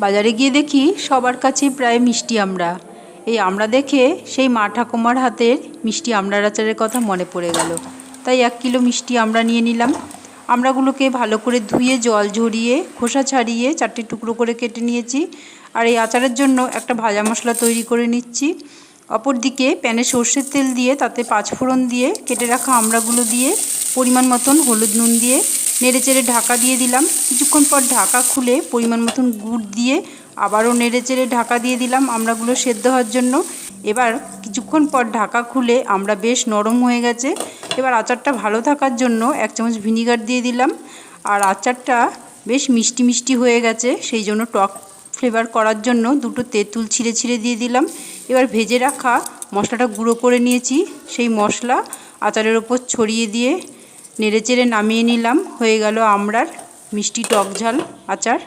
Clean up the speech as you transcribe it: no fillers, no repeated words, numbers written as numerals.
বাজারে গিয়ে দেখি সবার কাছেই প্রায় মিষ্টি আমড়া। এই আমড়া দেখে সেই মা ঠাকুমার হাতের মিষ্টি আমড়ার আচারের কথা মনে পড়ে গেল। তাই 1 কিলো মিষ্টি আমড়া নিয়ে নিলাম। আমড়াগুলোকে ভালো করে ধুয়ে জল ঝরিয়ে খোসা ছাড়িয়ে 4টে টুকরো করে কেটে নিয়েছি। আর এই আচারের জন্য একটা ভাজা মশলা তৈরি করে নিচ্ছি। অপরদিকে প্যানে সর্ষের তেল দিয়ে তাতে 5 ফোড়ন দিয়ে কেটে রাখা আমড়াগুলো দিয়ে পরিমাণ মতন হলুদ নুন দিয়ে নেড়েচেড়ে ঢাকা দিয়ে দিলাম। কিছুক্ষণ পর ঢাকা খুলে পরিমাণ মতন গুড় দিয়ে আবারও নেড়েচেড়ে ঢাকা দিয়ে দিলাম আমড়াগুলো সেদ্ধ হওয়ার জন্য। এবার কিছুক্ষণ পর ঢাকা খুলে আমড়া বেশ নরম হয়ে গেছে। এবার আচারটা ভালো থাকার জন্য 1 চামচ ভিনিগার দিয়ে দিলাম। আর আচারটা বেশ মিষ্টি মিষ্টি হয়ে গেছে, সেই জন্য টক ফ্লেভার করার জন্য 2টো তেঁতুল ছিঁড়ে ছিঁড়ে দিয়ে দিলাম। এবার ভেজে রাখা মশলাটা গুঁড়ো করে নিয়েছি, সেই মশলা আচারের ওপর ছড়িয়ে দিয়ে নেড়েচেড়ে নামিয়ে নিলাম। হয়ে গেল আমড়ার মিষ্টি টক ঝাল আচার।